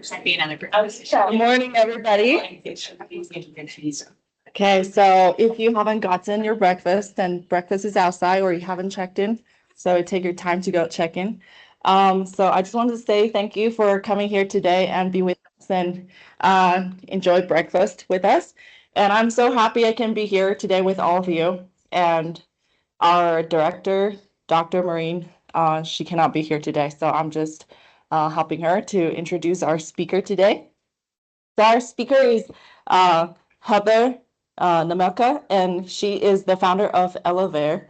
Good morning, everybody. Okay, so if you haven't gotten your breakfast, then breakfast is outside or you haven't checked in. So take your time to go check in. So I just wanted to say thank you for coming here today and be with us and enjoy breakfast with us. And I'm so happy I can be here today with all of you. And our director, Dr. Maureen, she cannot be here today. So I'm just helping her to introduce our speaker today. So our speaker is Heather Nemelka, and she is the founder of Elevare,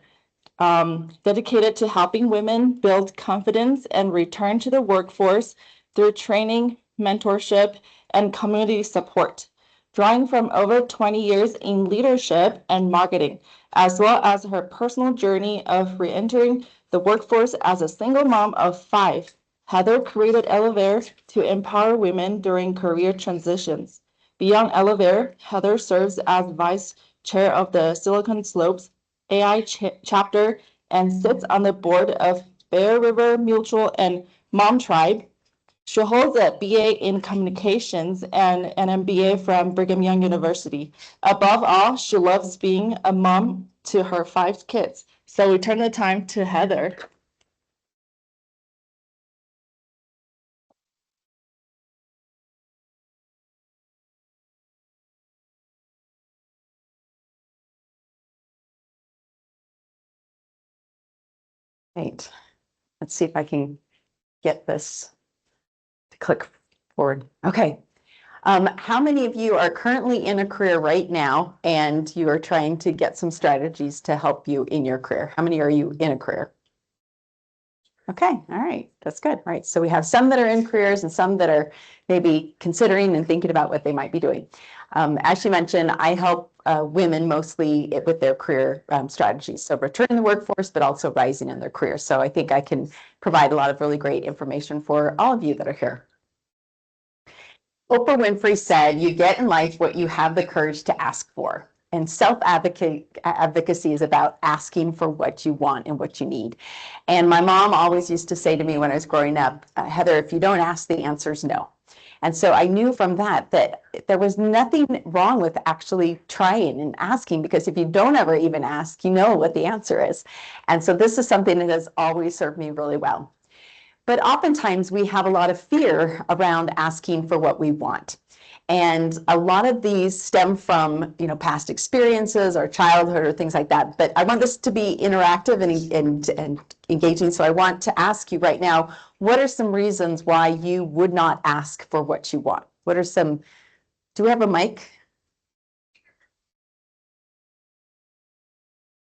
dedicated to helping women build confidence and return to the workforce through training, mentorship, and community support, drawing from over 20 years in leadership and marketing, as well as her personal journey of re-entering the workforce as a single mom of 5. Heather created Elevare to empower women during career transitions. Beyond Elevare, Heather serves as vice chair of the Silicon Slopes AI chapter and sits on the board of Bear River Mutual and Mom Tribe. She holds a BA in communications and an MBA from Brigham Young University. Above all, she loves being a mom to her 5 kids. So we turn the time to Heather. Right. Let's see if I can get this to click forward. Okay. How many of you are currently in a career right now and you are trying to get some strategies to help you in your career? How many are you in a career? Okay, all right, that's good. All right, so we have some that are in careers and some that are maybe considering and thinking about what they might be doing. As she mentioned, I help women mostly with their career strategies. So returning the workforce, but also rising in their career. So I think I can provide a lot of really great information for all of you that are here. Oprah Winfrey said, "You get in life what you have the courage to ask for." And self-advocacy is about asking for what you want and what you need. And my mom always used to say to me when I was growing up, Heather, if you don't ask, the answer is no. And so I knew from that there was nothing wrong with actually trying and asking, because if you don't ever even ask, you know what the answer is. And so this is something that has always served me really well. But oftentimes we have a lot of fear around asking for what we want. And a lot of these stem from, past experiences or childhood or things like that. But I want this to be interactive and engaging. So I want to ask you right now, what are some reasons why you would not ask for what you want? What are some, do we have a mic?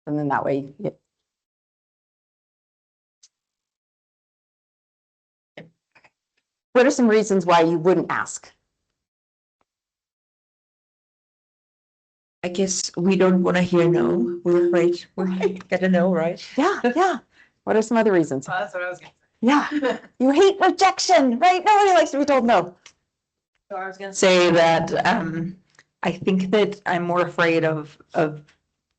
And then that way, yeah. What are some reasons why you wouldn't ask? I guess we don't want to hear no. We're afraid we get a no, right? Yeah. What are some other reasons? Well, that's what I was going to say. Yeah, you hate rejection, right? Nobody likes to be told no. So I was going to say that I think that I'm more afraid of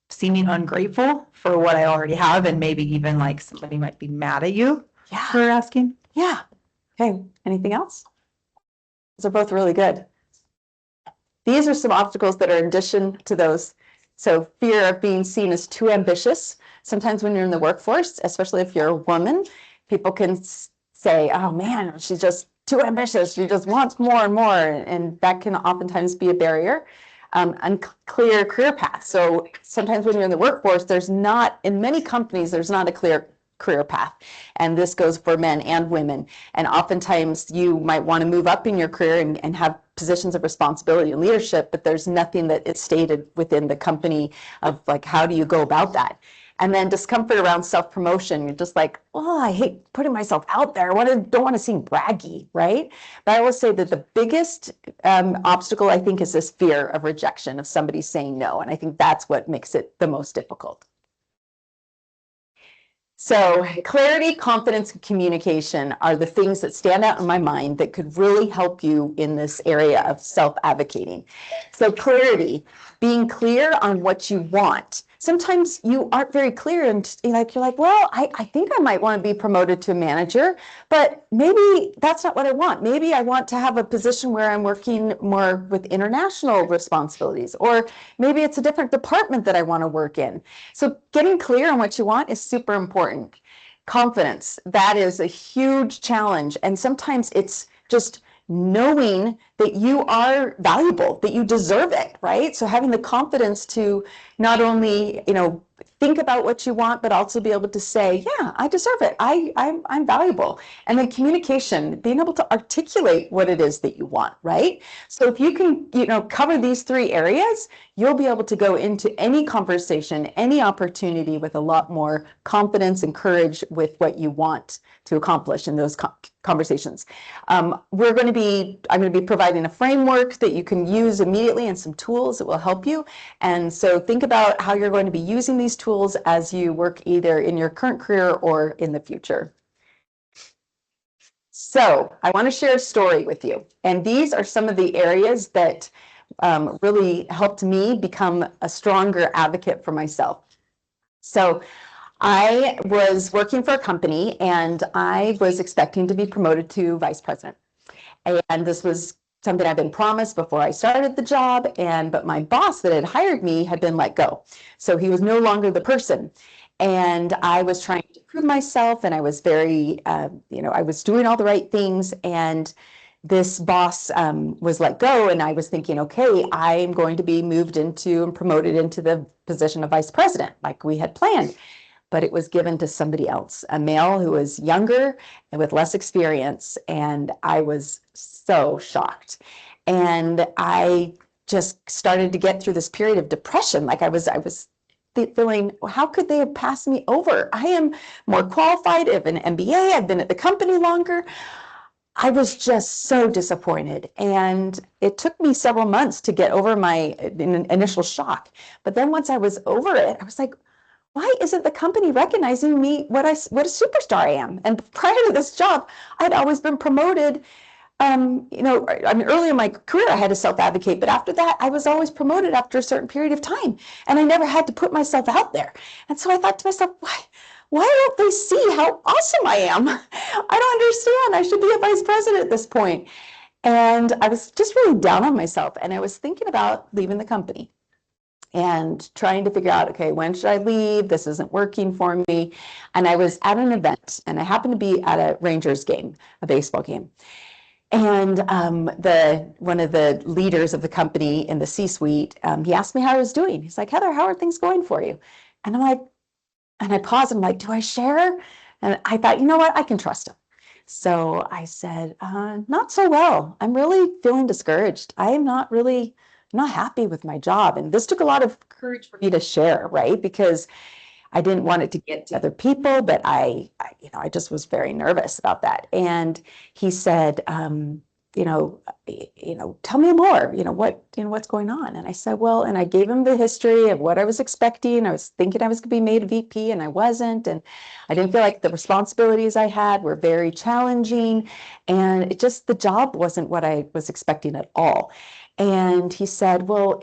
seeming ungrateful for what I already have, and maybe even like somebody might be mad at you for asking. Yeah. Okay, anything else? Those are both really good. These are some obstacles that are in addition to those. So fear of being seen as too ambitious. Sometimes when you're in the workforce, especially if you're a woman, people can say, oh man, she's just too ambitious. She just wants more and more. And that can oftentimes be a barrier. Unclear career path. So sometimes when you're in the workforce, in many companies, there's not a clear career path. And this goes for men and women. And oftentimes you might want to move up in your career and have positions of responsibility and leadership, but there's nothing that is stated within the company of like, how do you go about that? And then discomfort around self-promotion. You're just like, oh, I hate putting myself out there. I don't want to seem braggy, right? But I will say that the biggest obstacle, I think, is this fear of rejection, of somebody saying no. And I think that's what makes it the most difficult. So clarity, confidence, and communication are the things that stand out in my mind that could really help you in this area of self-advocating. So clarity, being clear on what you want. sometimes you aren't very clear and you're like, well, I think I might want to be promoted to a manager, but maybe that's not what I want. Maybe I want to have a position where I'm working more with international responsibilities, or maybe it's a different department that I want to work in. So getting clear on what you want is super important. Confidence, that is a huge challenge. And sometimes it's just knowing that you are valuable, that you deserve it, right? So having the confidence to not only, think about what you want, but also be able to say, yeah, I deserve it. I'm valuable. And then communication, being able to articulate what it is that you want, right? So if you can, cover these 3 areas, you'll be able to go into any conversation, any opportunity with a lot more confidence and courage with what you want to accomplish in those conversations. I'm going to be providing a framework that you can use immediately and some tools that will help you. And so think about how you're going to be using these tools as you work either in your current career or in the future. So I want to share a story with you. And these are some of the areas that really helped me become a stronger advocate for myself. So I was working for a company and I was expecting to be promoted to vice president. And this was something I'd been promised before I started the job. But my boss that had hired me had been let go. So he was no longer the person. And I was trying to prove myself, and I was very, I was doing all the right things. And this boss was let go, and I was thinking, okay, I'm going to be moved into and promoted into the position of vice president, like we had planned. But it was given to somebody else, a male who was younger and with less experience. And I was so shocked. And I just started to get through this period of depression. Like I was feeling, how could they have passed me over? I am more qualified. I have an MBA. I've been at the company longer. I was just so disappointed. And it took me several months to get over my initial shock. But then once I was over it, I was like, why isn't the company recognizing me, what a superstar I am? And prior to this job, I'd always been promoted. Early in my career, I had to self-advocate, but after that, I was always promoted after a certain period of time, and I never had to put myself out there. And so I thought to myself, why don't they see how awesome I am? I don't understand. I should be a vice president at this point. And I was just really down on myself, and I was thinking about leaving the company and trying to figure out, okay, when should I leave? This isn't working for me. And I was at an event, and I happened to be at a Rangers game, a baseball game. And one of the leaders of the company in the C-suite, he asked me how I was doing. He's like, Heather, how are things going for you? And I'm like, and I paused, I'm like, do I share? And I thought, you know what, I can trust him. So I said, not so well. I'm really feeling discouraged. I'm not happy with my job. And this took a lot of courage for me to share, right? Because I didn't want it to get to other people, but I just was very nervous about that. And he said, tell me more, what's going on? And I said, well, and I gave him the history of what I was expecting. I was thinking I was going to be made a VP, and I wasn't. And I didn't feel like the responsibilities I had were very challenging. And the job wasn't what I was expecting at all. And he said, well,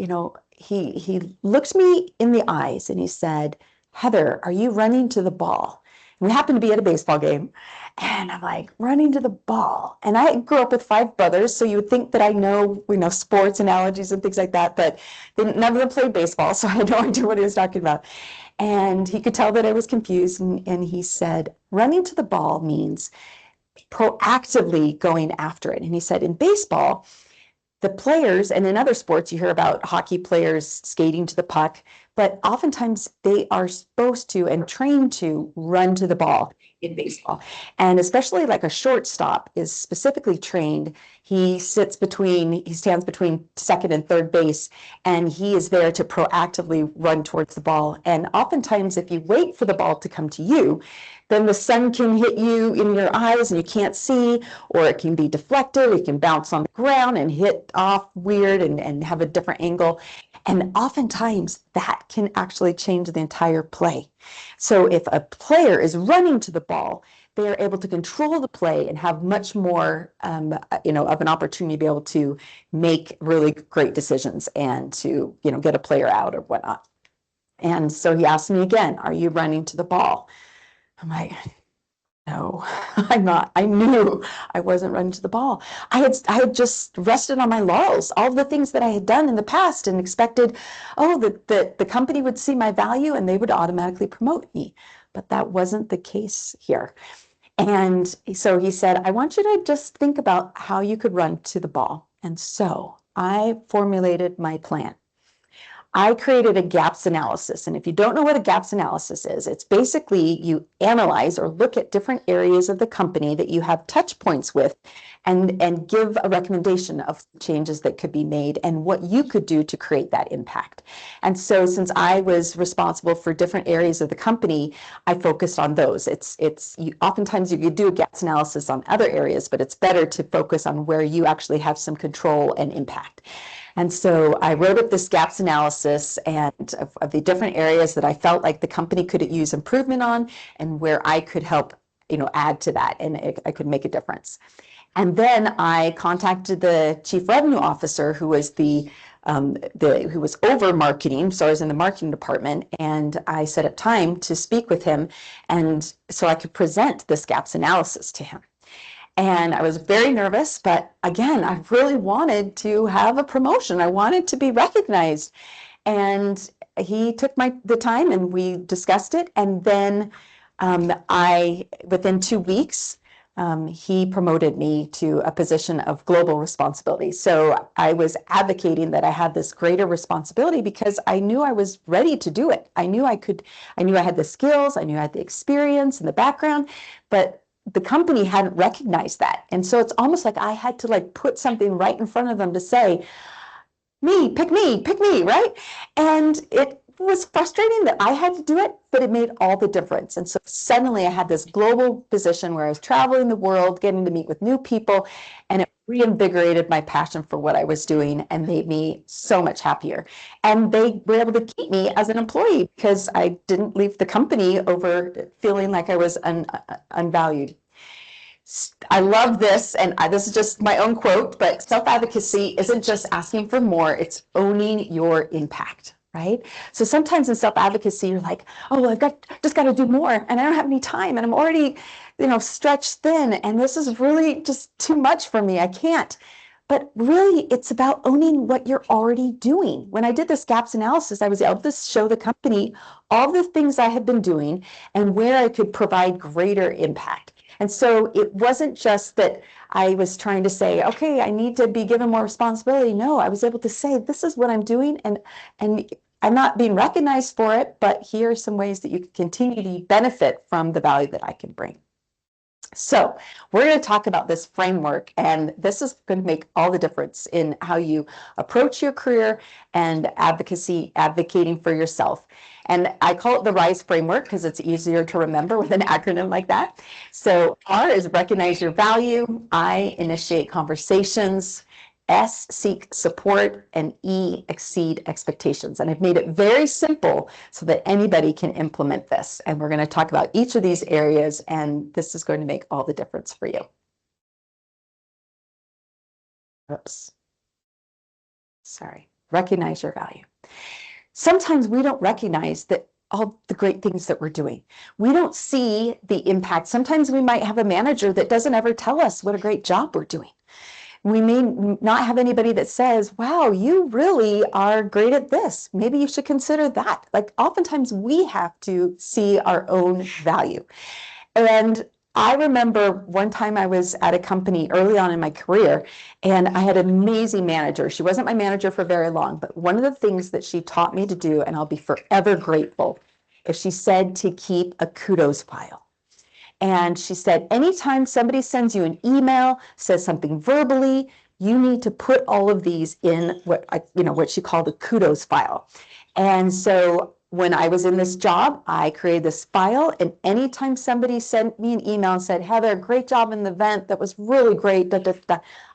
he looked me in the eyes and he said, Heather, are you running to the ball? And we happened to be at a baseball game. And I'm like, running to the ball. And I grew up with 5 brothers, so you would think that I know, sports analogies and things like that, but none of them played baseball, so I had no idea what he was talking about. And he could tell that I was confused, and he said, running to the ball means proactively going after it. And he said, in baseball, the players, and in other sports, you hear about hockey players skating to the puck, but oftentimes they are supposed to and trained to run to the ball in baseball. And especially like a shortstop is specifically trained. He stands between second and third base, and he is there to proactively run towards the ball. And oftentimes, if you wait for the ball to come to you, then the sun can hit you in your eyes and you can't see, or it can be deflected, it can bounce on the ground and hit off weird and have a different angle. And oftentimes that can actually change the entire play. So if a player is running to the ball, they are able to control the play and have much more, of an opportunity to be able to make really great decisions and to, get a player out or whatnot. And so he asked me again, are you running to the ball? I'm like, no, I'm not. I knew I wasn't running to the ball. I had just rested on my laurels, all the things that I had done in the past, and expected, oh, that the company would see my value and they would automatically promote me. But that wasn't the case here. And so he said, I want you to just think about how you could run to the ball. And so I formulated my plan. I created a gaps analysis. And if you don't know what a gaps analysis is, it's basically you analyze or look at different areas of the company that you have touch points with and give a recommendation of changes that could be made and what you could do to create that impact. And so since I was responsible for different areas of the company, I focused on those. Oftentimes you could do a gaps analysis on other areas, but it's better to focus on where you actually have some control and impact. And so I wrote up this gaps analysis and of the different areas that I felt like the company could use improvement on and where I could help, add to that and I could make a difference. And then I contacted the chief revenue officer who was who was over marketing. So I was in the marketing department, and I set up time to speak with him, and so I could present this gaps analysis to him. And I was very nervous, but again, I really wanted to have a promotion. I wanted to be recognized. And he took the time and we discussed it. And then within 2 weeks, he promoted me to a position of global responsibility. So I was advocating that I had this greater responsibility because I knew I was ready to do it. I knew I had the skills, I knew I had the experience and the background, but the company hadn't recognized that. And so it's almost like I had to put something right in front of them to say, pick me, right? And it was frustrating that I had to do it, but it made all the difference. And so suddenly I had this global position where I was traveling the world, getting to meet with new people, and it reinvigorated my passion for what I was doing and made me so much happier. And they were able to keep me as an employee because I didn't leave the company over feeling like I was unvalued. I love this, and this is just my own quote, but self-advocacy isn't just asking for more, it's owning your impact, right? So sometimes in self-advocacy, you're like, oh, well, just got to do more, and I don't have any time, and I'm already, stretched thin, and this is really just too much for me, I can't. But really, it's about owning what you're already doing. When I did this gaps analysis, I was able to show the company all the things I had been doing and where I could provide greater impact. And so it wasn't just that I was trying to say, okay, I need to be given more responsibility. No, I was able to say, this is what I'm doing, and I'm not being recognized for it, but here are some ways that you can continue to benefit from the value that I can bring. So we're going to talk about this framework, and this is going to make all the difference in how you approach your career and advocating for yourself. And I call it the RISE framework because it's easier to remember with an acronym like that. So R is recognize your value, I initiate conversations, S, seek support, and E, exceed expectations. And I've made it very simple so that anybody can implement this. And we're going to talk about each of these areas, and this is going to make all the difference for you. Oops. Sorry. Recognize your value. Sometimes we don't recognize that all the great things that we're doing. We don't see the impact. Sometimes we might have a manager that doesn't ever tell us what a great job we're doing. We may not have anybody that says, wow, you really are great at this. Maybe you should consider that. Oftentimes we have to see our own value. And I remember one time I was at a company early on in my career, and I had an amazing manager. She wasn't my manager for very long, but one of the things that she taught me to do, and I'll be forever grateful, is she said to keep a kudos file. And she said, anytime somebody sends you an email, says something verbally, you need to put all of these in what she called a kudos file. And so when I was in this job, I created this file, and anytime somebody sent me an email and said, Heather, great job in the event, that was really great,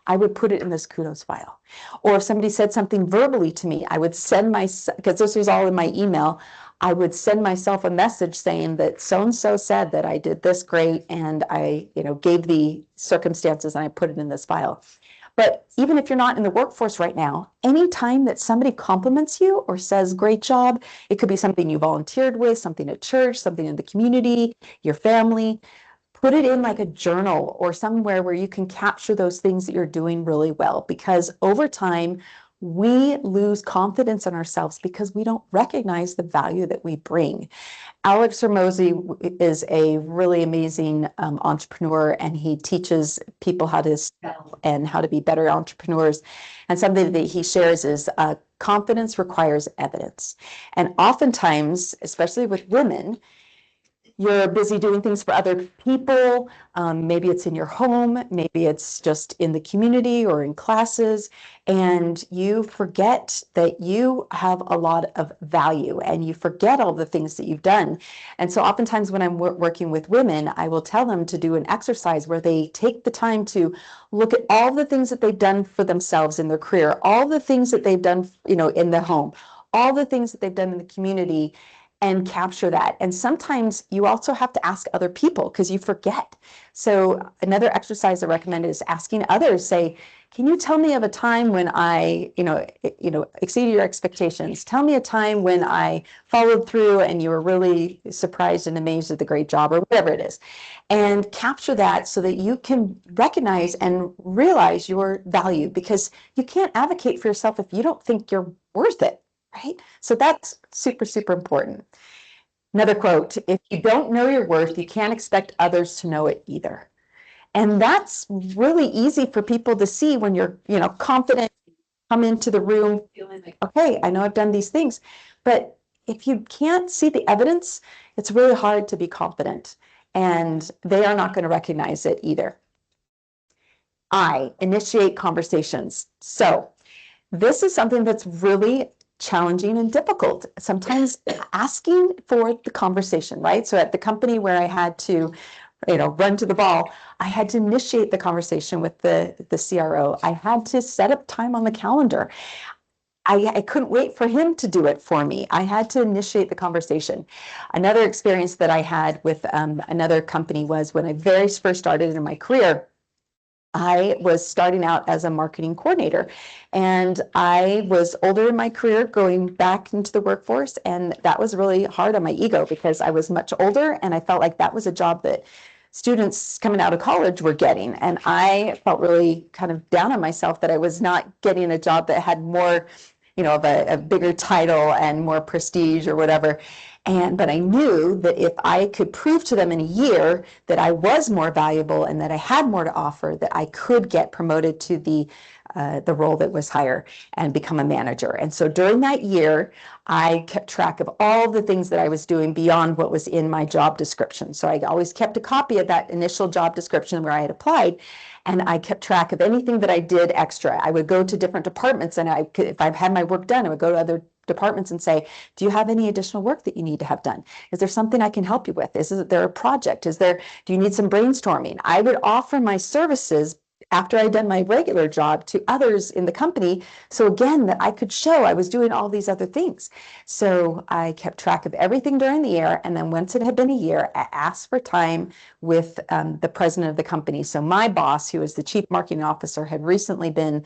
I would put it in this kudos file. Or if somebody said something verbally to me, I would send because this was all in my email, I would send myself a message saying that so-and-so said that I did this great, and I gave the circumstances, and I put it in this file. But even if you're not in the workforce right now, anytime that somebody compliments you or says, great job, it could be something you volunteered with, something at church, something in the community, your family, put it in like a journal or somewhere where you can capture those things that you're doing really well. Because over time, we lose confidence in ourselves because we don't recognize the value that we bring. Alex Hormozy is a really amazing entrepreneur, and he teaches people how to sell and how to be better entrepreneurs. And something that he shares is confidence requires evidence. And oftentimes, especially with women, you're busy doing things for other people. Maybe it's in your home, maybe it's just in the community or in classes, and you forget that you have a lot of value and you forget all the things that you've done. And so oftentimes when I'm working with women, I will tell them to do an exercise where they take the time to look at all the things that they've done for themselves in their career, all the things that they've done, in the home, all the things that they've done in the community, and capture that. And sometimes you also have to ask other people because you forget. So another exercise I recommend is asking others, say, can you tell me of a time when I, exceeded your expectations? Tell me a time when I followed through and you were really surprised and amazed at the great job, or whatever it is. And capture that so that you can recognize and realize your value, because you can't advocate for yourself if you don't think you're worth it. Right? So that's super, super important. Another quote, if you don't know your worth, you can't expect others to know it either. And that's really easy for people to see when you're, confident, come into the room feeling like, okay, I know I've done these things. But if you can't see the evidence, it's really hard to be confident. And they are not going to recognize it either. I initiate conversations. So this is something that's really challenging and difficult. Sometimes asking for the conversation, right? So at the company where I had to, run to the ball, I had to initiate the conversation with the CRO. I had to set up time on the calendar. I couldn't wait for him to do it for me. I had to initiate the conversation. Another experience that I had with another company was when I very first started in my career. I was starting out as a marketing coordinator, and I was older in my career going back into the workforce. And that was really hard on my ego because I was much older and I felt like that was a job that students coming out of college were getting. And I felt really kind of down on myself that I was not getting a job that had more, of a bigger title and more prestige or whatever. But I knew that if I could prove to them in a year that I was more valuable and that I had more to offer, that I could get promoted to the role that was higher and become a manager. And so during that year, I kept track of all the things that I was doing beyond what was in my job description. So I always kept a copy of that initial job description where I had applied. And I kept track of anything that I did extra. I would go to different departments, and if I've had my work done, I would go to other departments and say, do you have any additional work that you need to have done? Is there something I can help you with? Is there a project? Do you need some brainstorming? I would offer my services after I'd done my regular job to others in the company. So again, that I could show I was doing all these other things. So I kept track of everything during the year. And then once it had been a year, I asked for time with the president of the company. So my boss, who was the chief marketing officer, had recently been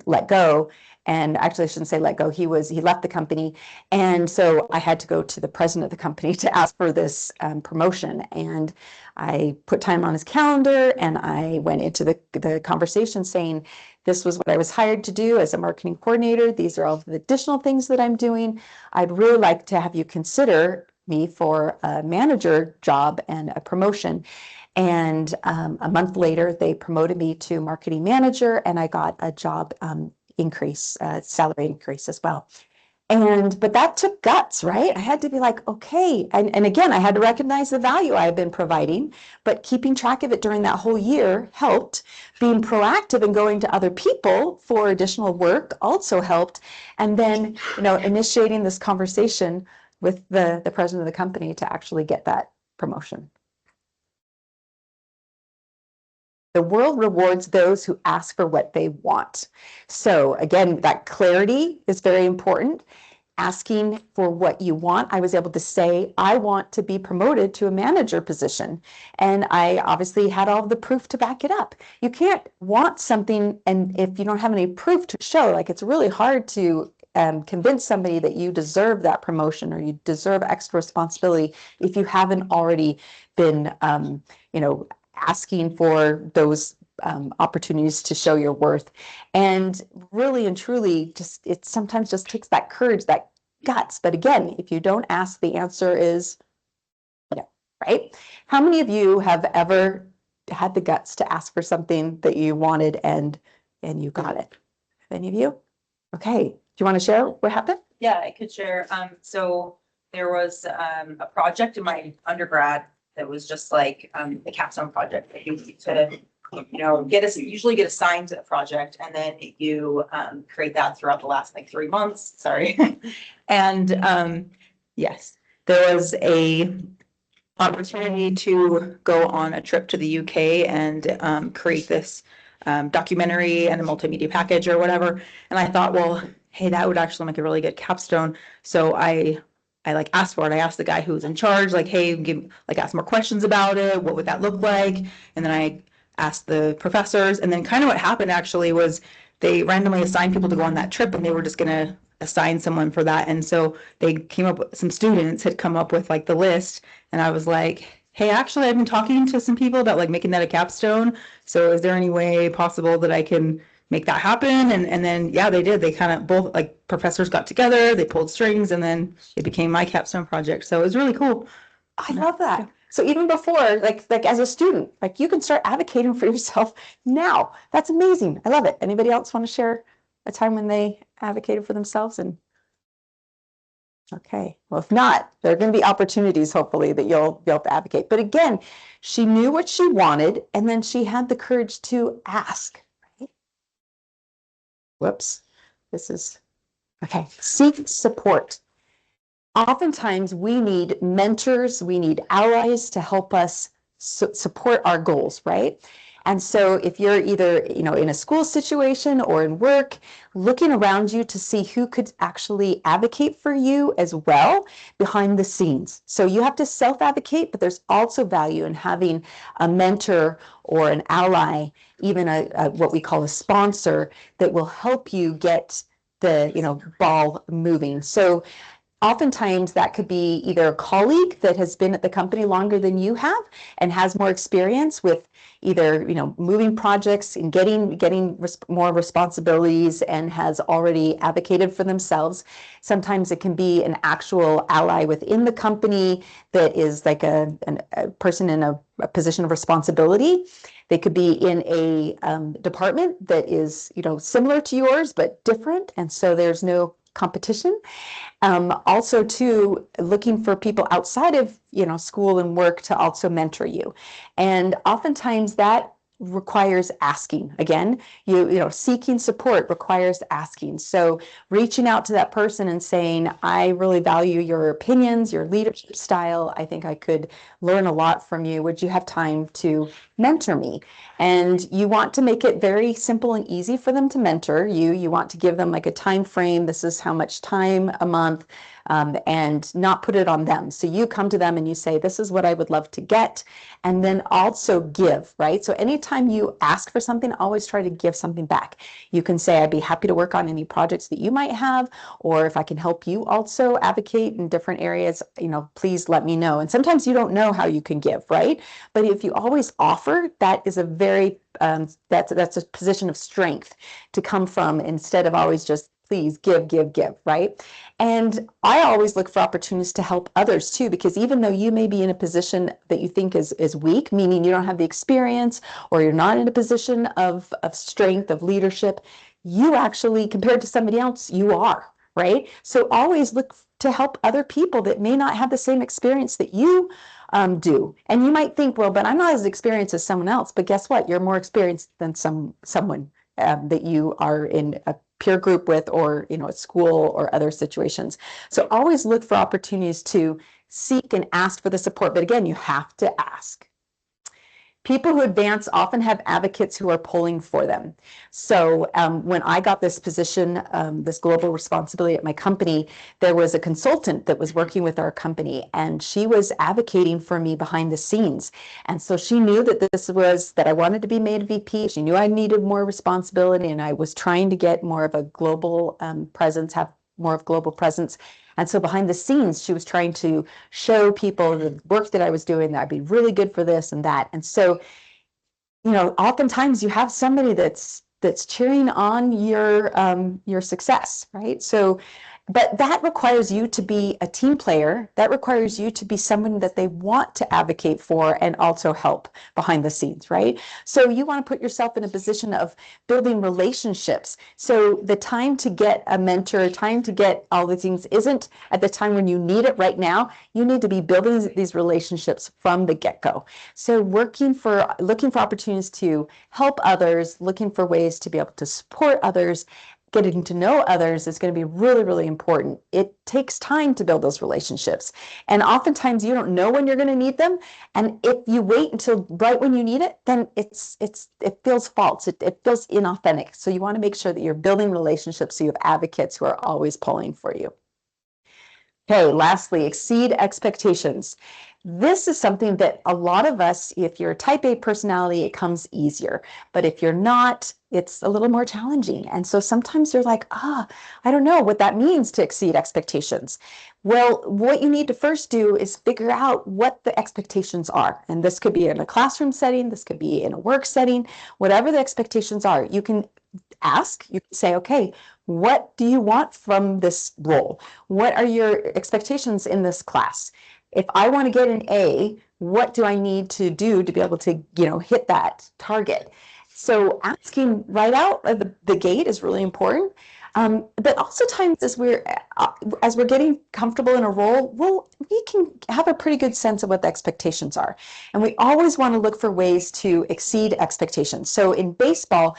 let go. And actually, I shouldn't say let go. He left the company. And so I had to go to the president of the company to ask for this promotion. And I put time on his calendar, and I went into the conversation saying, this was what I was hired to do as a marketing coordinator. These are all the additional things that I'm doing. I'd really like to have you consider me for a manager job and a promotion. And a month later, they promoted me to marketing manager, and I got a job increase, salary increase as well. But that took guts, right? I had to be like, okay. And again, I had to recognize the value I had been providing, but keeping track of it during that whole year helped. Being proactive and going to other people for additional work also helped. And then, initiating this conversation with the president of the company to actually get that promotion. The world rewards those who ask for what they want. So again, that clarity is very important. asking for what you want, I was able to say, I want to be promoted to a manager position. And I obviously had all the proof to back it up. You can't want something, and if you don't have any proof to show, like it's really hard to convince somebody that you deserve that promotion or you deserve extra responsibility if you haven't already been, asking for those opportunities to show your worth. And really and truly, just it sometimes just takes that courage, that guts. But again, if you don't ask, the answer is no, right? How many of you have ever had the guts to ask for something that you wanted and you got it? Any of you? Okay. Do you want to share what happened? Yeah, I could share. So there was a project in my undergrad that was just like a capstone project that you need to, usually get assigned to a project, and then you create that throughout the last like 3 months. Sorry. And yes, there was a opportunity to go on a trip to the UK and create this documentary and a multimedia package or whatever. And I thought, well, hey, that would actually make a really good capstone. So I like asked for it. I asked the guy who was in charge, like, hey, ask more questions about it. What would that look like? And then I asked the professors. And then kind of what happened actually was they randomly assigned people to go on that trip, and they were just gonna assign someone for that. And so they came up with, some students had come up with like the list, and I was like, hey, actually, I've been talking to some people about like making that a capstone. So is there any way possible that I can make that happen? And then, yeah, they did. They kind of both like professors got together, they pulled strings, and then it became my capstone project. So it was really cool. I love that. So even before, like as a student, like you can start advocating for yourself now. That's amazing. I love it. Anybody else want to share a time when they advocated for themselves? And okay, well, if not, there are going to be opportunities, hopefully, that you'll be able to advocate. But again, she knew what she wanted, and then she had the courage to ask. Right? Whoops, this is okay. Seek support. Oftentimes, we need mentors, we need allies to help us support our goals, right? And so if you're either, in a school situation or in work, looking around you to see who could actually advocate for you as well behind the scenes. So you have to self-advocate, but there's also value in having a mentor or an ally, even a what we call a sponsor, that will help you get the, ball moving. So oftentimes that could be either a colleague that has been at the company longer than you have and has more experience with either, moving projects and getting more responsibilities and has already advocated for themselves. Sometimes it can be an actual ally within the company that is like a person in a position of responsibility. They could be in a department that is, similar to yours, but different. And so there's no competition. Also too, looking for people outside of, school and work to also mentor you. And oftentimes that requires asking. Again, seeking support requires asking. So reaching out to that person and saying, I really value your opinions, your leadership style. I think I could learn a lot from you. Would you have time to mentor me? And you want to make it very simple and easy for them to mentor you. You want to give them like a time frame. This is how much time a month. And not put it on them. So you come to them and you say, this is what I would love to get. And then also give, right? So anytime you ask for something, always try to give something back. You can say, I'd be happy to work on any projects that you might have, or if I can help you also advocate in different areas, please let me know. And sometimes you don't know how you can give, right? But if you always offer, that is a very, that's a position of strength to come from, instead of always just please give, right? And I always look for opportunities to help others too, because even though you may be in a position that you think is weak, meaning you don't have the experience or you're not in a position of strength, of leadership, you actually, compared to somebody else, you are, right? So always look to help other people that may not have the same experience that you do. And you might think, well, but I'm not as experienced as someone else. But guess what? You're more experienced than someone that you are in a peer group with, or at school or other situations. So always look for opportunities to seek and ask for the support. But again, you have to ask. People who advance often have advocates who are pulling for them. So when I got this position, this global responsibility at my company, there was a consultant that was working with our company, and she was advocating for me behind the scenes. And so she knew that I wanted to be made VP. She knew I needed more responsibility, and I was trying to get more of a global presence, have more of global presence. And so behind the scenes, she was trying to show people the work that I was doing, that I'd be really good for this and that. And so, oftentimes you have somebody that's cheering on your success, right? So, but that requires you to be a team player. That requires you to be someone that they want to advocate for and also help behind the scenes, right? So you want to put yourself in a position of building relationships. So the time to get a mentor, time to get all the things isn't at the time when you need it right now. You need to be building these relationships from the get-go. So looking for opportunities to help others, looking for ways to be able to support others, getting to know others is going to be really, really important. It takes time to build those relationships. And oftentimes you don't know when you're going to need them. And if you wait until right when you need it, then it feels false. It feels inauthentic. So you want to make sure that you're building relationships so you have advocates who are always pulling for you. Okay, lastly, exceed expectations. This is something that a lot of us, if you're a type A personality, it comes easier. But if you're not, it's a little more challenging. And so sometimes you're like, I don't know what that means to exceed expectations. Well, what you need to first do is figure out what the expectations are. And this could be in a classroom setting, this could be in a work setting, whatever the expectations are. You can ask, you can say, okay, what do you want from this role? What are your expectations in this class? If I want to get an A, what do I need to do to be able to, hit that target? So asking right out of the gate is really important. But also times as we're getting comfortable in a role, we can have a pretty good sense of what the expectations are. And we always want to look for ways to exceed expectations. So in baseball,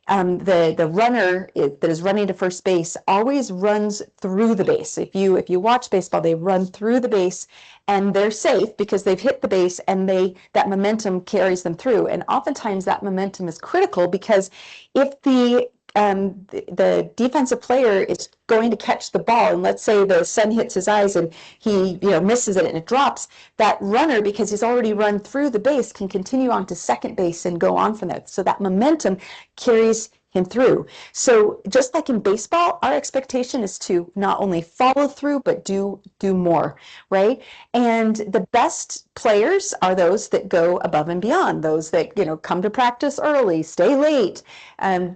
the runner that is running to first base always runs through the base. If you watch baseball, they run through the base and they're safe because they've hit the base, and that momentum carries them through. And oftentimes that momentum is critical, because if the defensive player is going to catch the ball, and let's say the sun hits his eyes and he misses it and it drops, that runner, because he's already run through the base, can continue on to second base and go on from there. So that momentum carries him through. So just like in baseball, our expectation is to not only follow through, but do more, right? And the best players are those that go above and beyond, those that, come to practice early, stay late,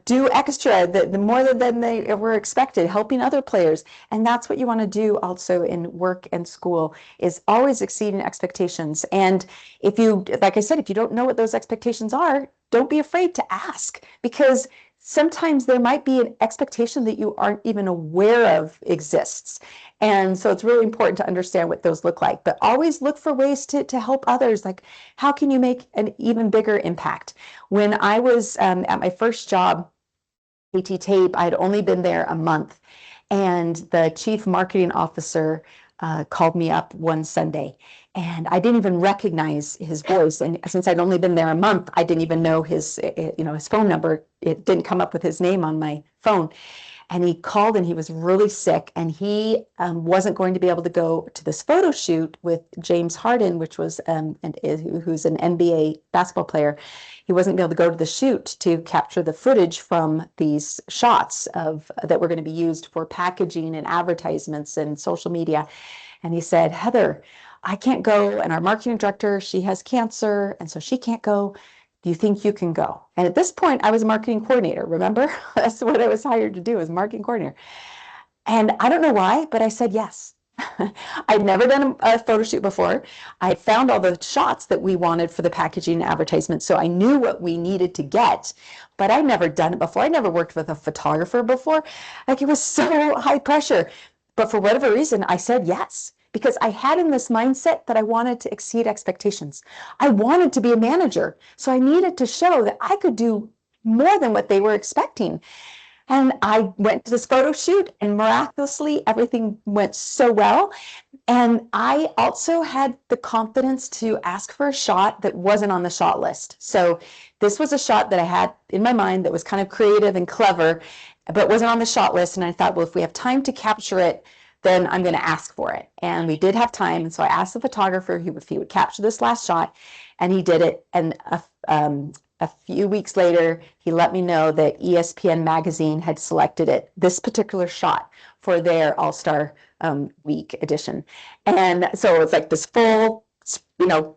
do extra, the more than they were expected, helping other players. And that's what you want to do also in work and school, is always exceeding expectations. And like I said, if you don't know what those expectations are, don't be afraid to ask, because sometimes there might be an expectation that you aren't even aware of exists. And so it's really important to understand what those look like, but always look for ways to help others. Like, how can you make an even bigger impact? When I was at my first job, AT Tape, I had only been there a month, and the chief marketing officer called me up one Sunday, and I didn't even recognize his voice. And since I'd only been there a month, I didn't even know his phone number. It didn't come up with his name on my phone. And he called, and he was really sick, and he wasn't going to be able to go to this photo shoot with James Harden, which was who's an NBA basketball player. He wasn't going to be able to go to the shoot to capture the footage from these shots that were going to be used for packaging and advertisements and social media. And he said, Heather, I can't go, and our marketing director, she has cancer, and so she can't go. Do you think you can go? And at this point, I was a marketing coordinator. Remember? That's what I was hired to do, as marketing coordinator. And I don't know why, but I said yes. I'd never done a photo shoot before. I had found all the shots that we wanted for the packaging and advertisement, so I knew what we needed to get, but I'd never done it before. I never worked with a photographer before. Like, it was so high pressure. But for whatever reason, I said yes, because I had in this mindset that I wanted to exceed expectations. I wanted to be a manager, so I needed to show that I could do more than what they were expecting. And I went to this photo shoot, and miraculously, everything went so well. And I also had the confidence to ask for a shot that wasn't on the shot list. So this was a shot that I had in my mind that was kind of creative and clever, but wasn't on the shot list. And I thought, well, if we have time to capture it, then I'm going to ask for it. And we did have time. And so I asked the photographer if he would capture this last shot, and he did it. And a few weeks later, he let me know that ESPN magazine had selected it, this particular shot, for their All-Star Week edition. And so it was like this full,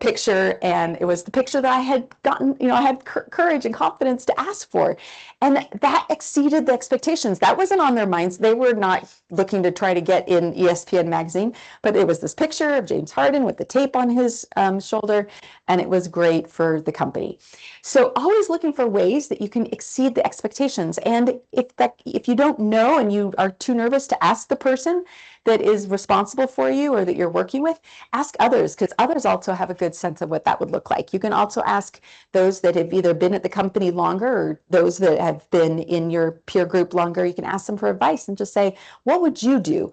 picture, and it was the picture that I had gotten, I had courage and confidence to ask for. And that exceeded the expectations. That wasn't on their minds. They were not looking to try to get in ESPN magazine, but it was this picture of James Harden with the tape on his shoulder, and it was great for the company. So always looking for ways that you can exceed the expectations. And if you don't know and you are too nervous to ask the person that is responsible for you or that you're working with, ask others, because others also have a good sense of what that would look like. You can also ask those that have either been at the company longer or those that have been in your peer group longer. You can ask them for advice and just say, what would you do?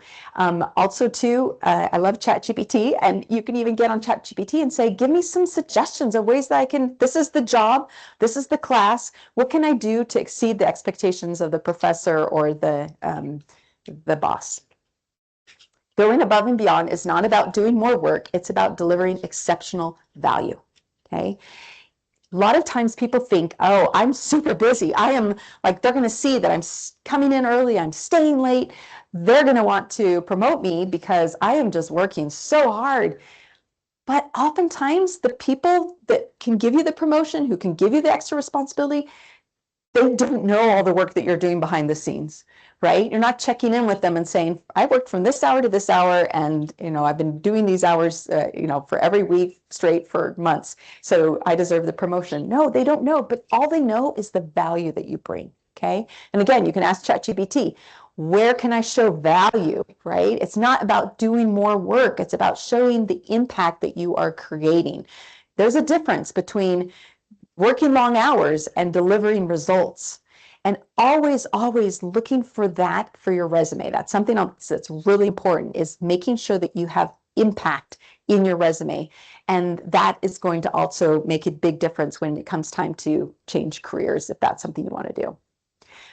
Also, too, I love ChatGPT, and you can even get on ChatGPT and say, give me some suggestions of ways that I can, this is the job, this is the class, what can I do to exceed the expectations of the professor or the boss? Going above and beyond is not about doing more work. It's about delivering exceptional value. Okay. A lot of times people think, oh, I'm super busy. I am like, they're going to see that I'm coming in early. I'm staying late. They're going to want to promote me because I am just working so hard. But oftentimes the people that can give you the promotion, who can give you the extra responsibility, they don't know all the work that you're doing behind the scenes, right? You're not checking in with them and saying, I worked from this hour to this hour, and I've been doing these hours, for every week straight for months, so I deserve the promotion. No, they don't know, but all they know is the value that you bring. Okay, and again, you can ask ChatGPT, where can I show value, right? It's not about doing more work. It's about showing the impact that you are creating. There's a difference between working long hours and delivering results. And always, always looking for that for your resume. That's something else that's really important, is making sure that you have impact in your resume. And that is going to also make a big difference when it comes time to change careers, if that's something you want to do.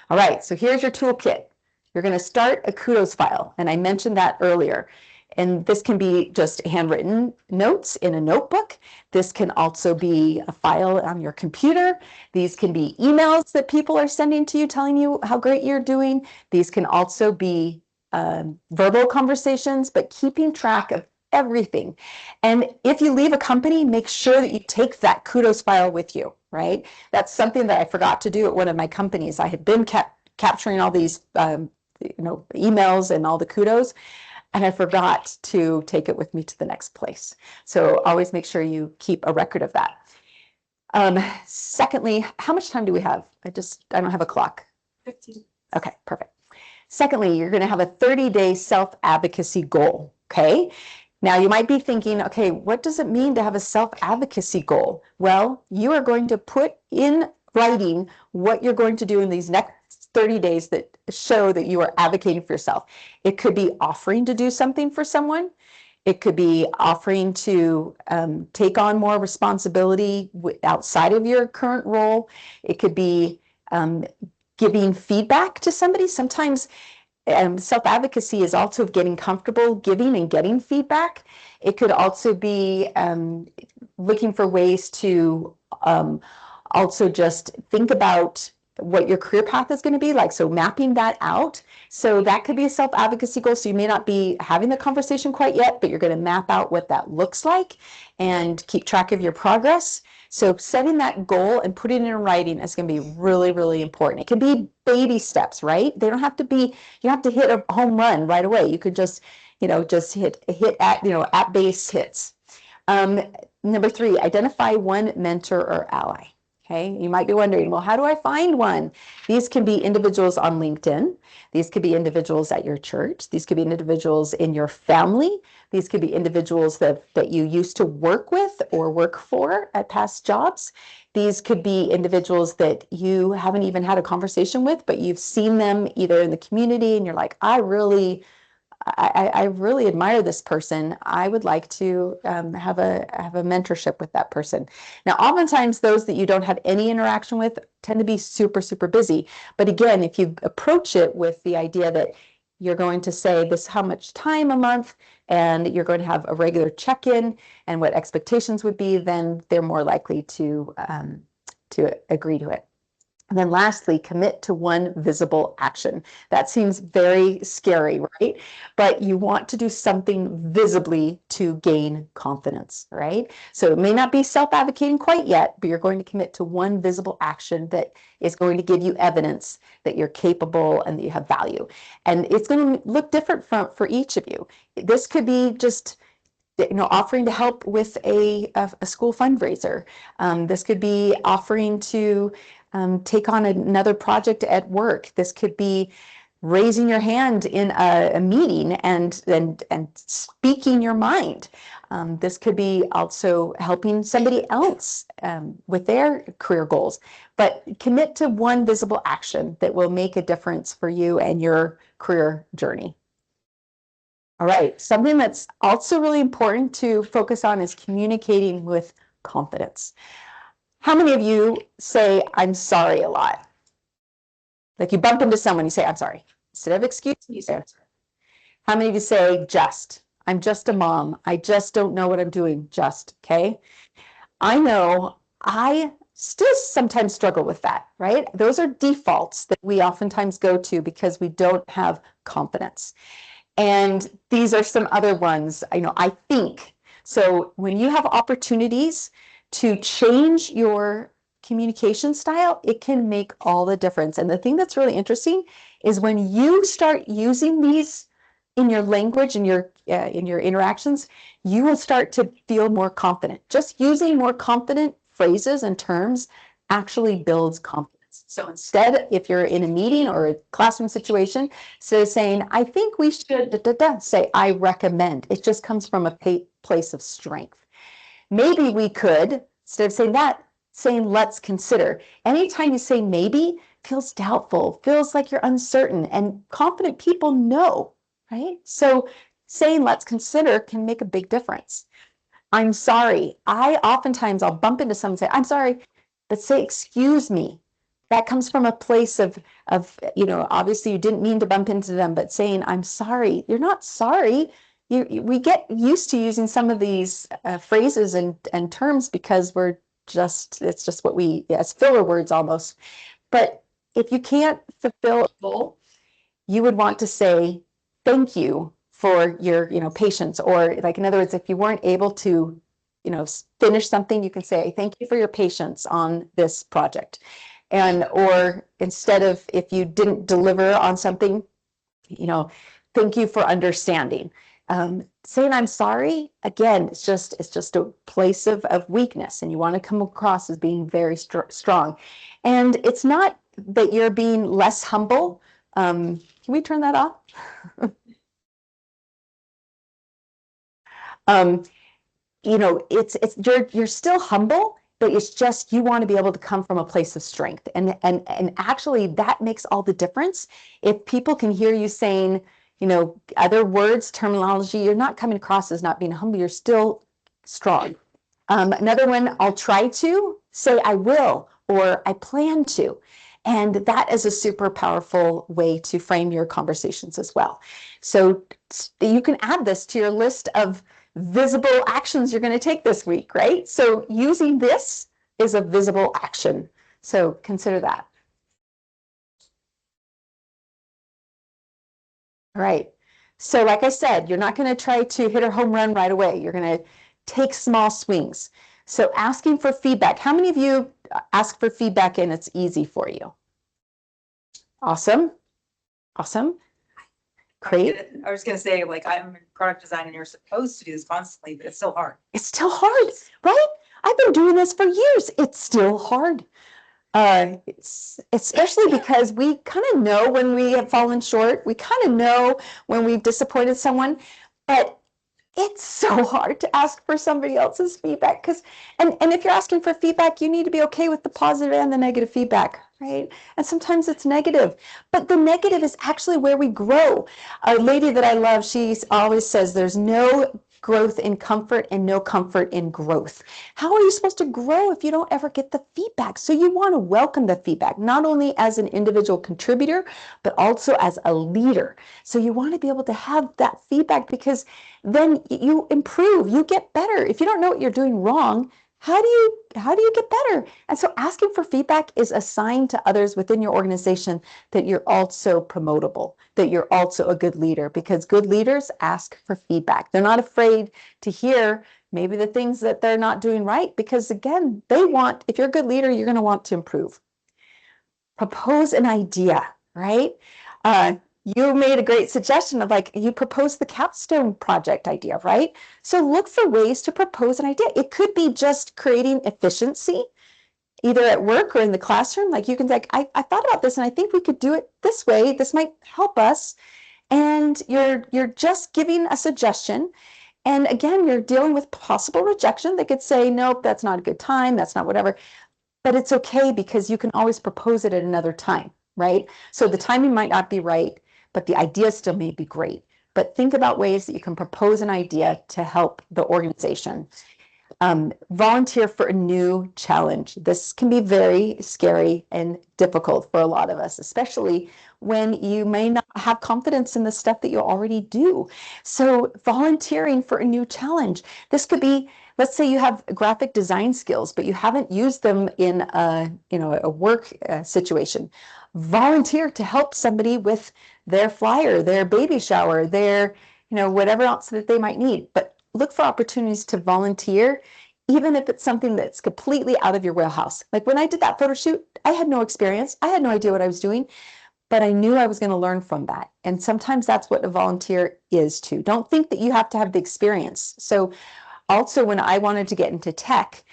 All right, so here's your toolkit. You're going to start a kudos file. And I mentioned that earlier. And this can be just handwritten notes in a notebook. This can also be a file on your computer. These can be emails that people are sending to you telling you how great you're doing. These can also be verbal conversations, but keeping track of everything. And if you leave a company, make sure that you take that kudos file with you, right? That's something that I forgot to do at one of my companies. I had been capturing all these emails and all the kudos, and I forgot to take it with me to the next place. So always make sure you keep a record of that. Secondly, how much time do we have? I don't have a clock. 15. Okay, perfect. Secondly, you're going to have a 30-day self-advocacy goal. Okay. Now you might be thinking, okay, what does it mean to have a self-advocacy goal? Well, you are going to put in writing what you're going to do in these next 30 days that show that you are advocating for yourself. It could be offering to do something for someone. It could be offering to take on more responsibility outside of your current role. It could be giving feedback to somebody. Sometimes self-advocacy is also getting comfortable giving and getting feedback. It could also be looking for ways to also just think about what your career path is going to be like. So mapping that out. So that could be a self-advocacy goal. So you may not be having the conversation quite yet, but you're going to map out what that looks like and keep track of your progress. So setting that goal and putting it in writing is going to be really, really important. It can be baby steps, right? They don't have to be, you have to hit a home run right away. You could just, just hit at base hits. Number 3, identify one mentor or ally. Okay, you might be wondering, well, how do I find one? These can be individuals on LinkedIn. These could be individuals at your church. These could be individuals in your family. These could be individuals that you used to work with or work for at past jobs. These could be individuals that you haven't even had a conversation with, but you've seen them either in the community and you're like, I really I really admire this person. I would like to have a mentorship with that person. Now, oftentimes those that you don't have any interaction with tend to be super, super busy. But again, if you approach it with the idea that you're going to say this how much time a month, and you're going to have a regular check-in and what expectations would be, then they're more likely to agree to it. And then lastly, commit to one visible action. That seems very scary, right? But you want to do something visibly to gain confidence, right? So it may not be self-advocating quite yet, but you're going to commit to one visible action that is going to give you evidence that you're capable and that you have value. And it's going to look different for each of you. This could be just offering to help with a school fundraiser. This could be offering to take on another project at work. This could be raising your hand in a meeting and speaking your mind. This could be also helping somebody else with their career goals. But commit to one visible action that will make a difference for you and your career journey. All right, something that's also really important to focus on is communicating with confidence. How many of you say, I'm sorry a lot? Like you bump into someone, you say, I'm sorry. Instead of excuse me, you say, I'm sorry. How many of you say, I'm just a mom. I just don't know what I'm doing, okay? I know I still sometimes struggle with that, right? Those are defaults that we oftentimes go to because we don't have confidence. And these are some other ones, I think. So when you have opportunities to change your communication style, it can make all the difference. And the thing that's really interesting is when you start using these in your language, in your interactions, you will start to feel more confident. Just using more confident phrases and terms actually builds confidence. So instead, if you're in a meeting or a classroom situation, instead of saying, I think we should say, I recommend. It just comes from a place of strength. Maybe we could, instead of saying that, saying, let's consider. Anytime you say maybe, feels doubtful, feels like you're uncertain, and confident people know, right? So saying let's consider can make a big difference. I'm sorry. I'll bump into someone and say, I'm sorry, but say, excuse me. That comes from a place of, obviously you didn't mean to bump into them, but saying, I'm sorry. You're not sorry. We get used to using some of these phrases and terms because it's just what as filler words almost. But if you can't fulfill a goal, you would want to say, thank you for your, patience. Or like, in other words, if you weren't able to, finish something, you can say, thank you for your patience on this project. Or instead of, if you didn't deliver on something, thank you for understanding. Saying I'm sorry, again, it's just a place of weakness, and you want to come across as being very strong. And it's not that you're being less humble. Can we turn that off? You're still humble, but it's just you want to be able to come from a place of strength. And actually that makes all the difference. If people can hear you saying, other words, terminology, you're not coming across as not being humble, you're still strong. Another one, I'll try to say I will, or I plan to. And that is a super powerful way to frame your conversations as well. So you can add this to your list of visible actions you're going to take this week, right? So using this is a visible action. So consider that. All right. So like I said, you're not going to try to hit a home run right away. You're going to take small swings. So asking for feedback. How many of you ask for feedback and it's easy for you? Awesome. Awesome. Great. I was going to say, like, I'm in product design and you're supposed to do this constantly, but it's still hard. It's still hard, right? I've been doing this for years. It's still hard. Especially because we kind of know when we have fallen short. We kind of know when we've disappointed someone, but it's so hard to ask for somebody else's feedback and if you're asking for feedback, you need to be okay with the positive and the negative feedback. right? And sometimes it's negative, but the negative is actually where we grow. A lady that I love, she always says there's no growth in comfort and no comfort in growth. How are you supposed to grow if you don't ever get the feedback? So you want to welcome the feedback, not only as an individual contributor, but also as a leader. So you want to be able to have that feedback, because then you improve, you get better. If you don't know what you're doing wrong, how do you get better? And so asking for feedback is a sign to others within your organization that you're also promotable, that you're also a good leader, because good leaders ask for feedback. They're not afraid to hear maybe the things that they're not doing right, because again, if you're a good leader, you're going to want to improve. Propose an idea, right? You made a great suggestion of, like, you proposed the capstone project idea, right? So look for ways to propose an idea. It could be just creating efficiency, either at work or in the classroom. Like, you can like, I thought about this and I think we could do it this way. This might help us. And you're just giving a suggestion. And again, you're dealing with possible rejection. They could say, nope, that's not a good time. That's not whatever. But it's okay, because you can always propose it at another time, right? So the timing might not be right, but the idea still may be great. But think about ways that you can propose an idea to help the organization. Volunteer for a new challenge. This can be very scary and difficult for a lot of us, especially when you may not have confidence in the stuff that you already do. So volunteering for a new challenge. This could be, let's say you have graphic design skills, but you haven't used them in a work situation. Volunteer to help somebody with their flyer, their baby shower, their, whatever else that they might need. But look for opportunities to volunteer, even if it's something that's completely out of your wheelhouse. Like when I did that photo shoot, I had no experience. I had no idea what I was doing, but I knew I was going to learn from that. And sometimes that's what a volunteer is too. Don't think that you have to have the experience. So also, when I wanted to get into tech,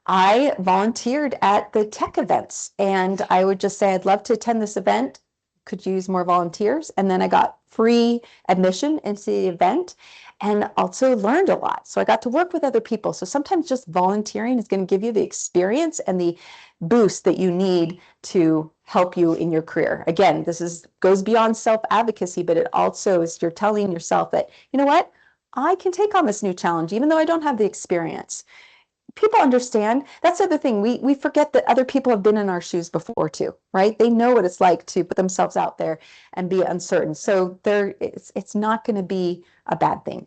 I volunteered at the tech events, and I would just say, I'd love to attend this event. Could use more volunteers. And then I got free admission into the event and also learned a lot. So I got to work with other people. So sometimes just volunteering is going to give you the experience and the boost that you need to help you in your career. Again, goes beyond self-advocacy, but it also is, you're telling yourself that, you know what, I can take on this new challenge, even though I don't have the experience. People understand. That's the other thing. We forget that other people have been in our shoes before too, right? They know what it's like to put themselves out there and be uncertain. So it's not going to be a bad thing.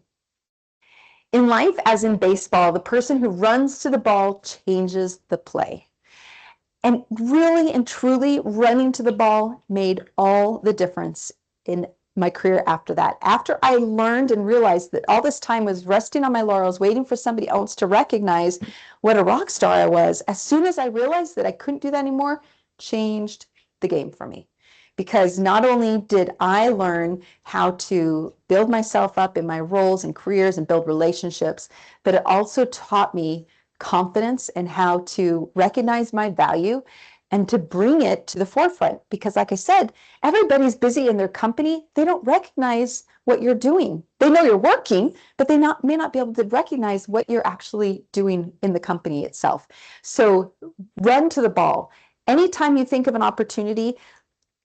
In life, as in baseball, the person who runs to the ball changes the play. And really and truly, running to the ball made all the difference in my career after that. After I learned and realized that all this time was resting on my laurels, waiting for somebody else to recognize what a rock star I was, as soon as I realized that I couldn't do that anymore, changed the game for me. Because not only did I learn how to build myself up in my roles and careers and build relationships, but it also taught me confidence and how to recognize my value and to bring it to the forefront. Because like I said, everybody's busy in their company. They don't recognize what you're doing. They know you're working, but they may not be able to recognize what you're actually doing in the company itself. So run to the ball. Anytime you think of an opportunity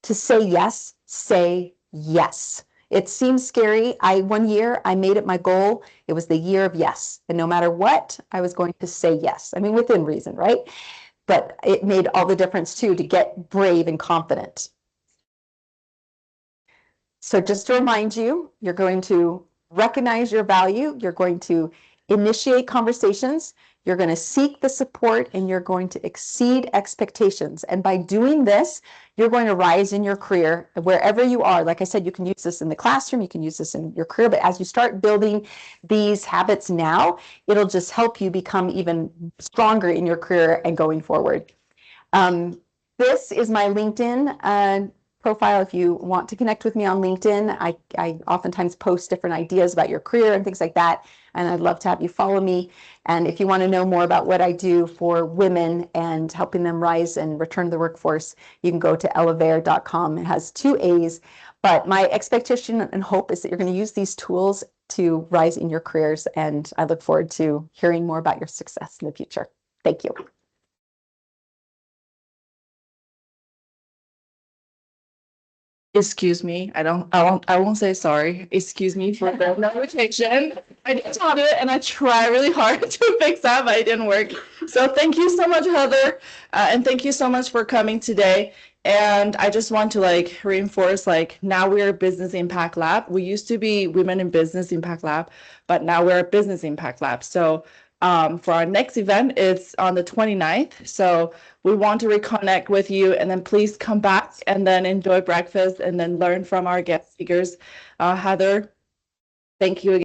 to say yes, say yes. It seems scary. One year I made it my goal. It was the year of yes. And no matter what, I was going to say yes. I mean, within reason, right? But it made all the difference too, to get brave and confident. So just to remind you, you're going to recognize your value. You're going to initiate conversations. You're going to seek the support, and you're going to exceed expectations. And by doing this, you're going to rise in your career wherever you are. Like I said, you can use this in the classroom, you can use this in your career, but as you start building these habits now, it'll just help you become even stronger in your career and going forward. This is my LinkedIn profile. If you want to connect with me on LinkedIn, I oftentimes post different ideas about your career and things like that, and I'd love to have you follow me. And if you want to know more about what I do for women and helping them rise and return to the workforce, you can go to elevare.com. It has 2 A's, but my expectation and hope is that you're going to use these tools to rise in your careers, and I look forward to hearing more about your success in the future. Thank you. Excuse me. I won't say sorry. Excuse me for the notification. I did taught it and I tried really hard to fix that, but it didn't work. So thank you so much, Heather. And thank you so much for coming today. And I just want to like reinforce, like now we're a business impact lab. We used to be Women in Business Impact Lab, but now we're a business impact lab. So for our next event, it's on the 29th. So we want to reconnect with you, and then please come back and then enjoy breakfast and then learn from our guest speakers. Heather, thank you again.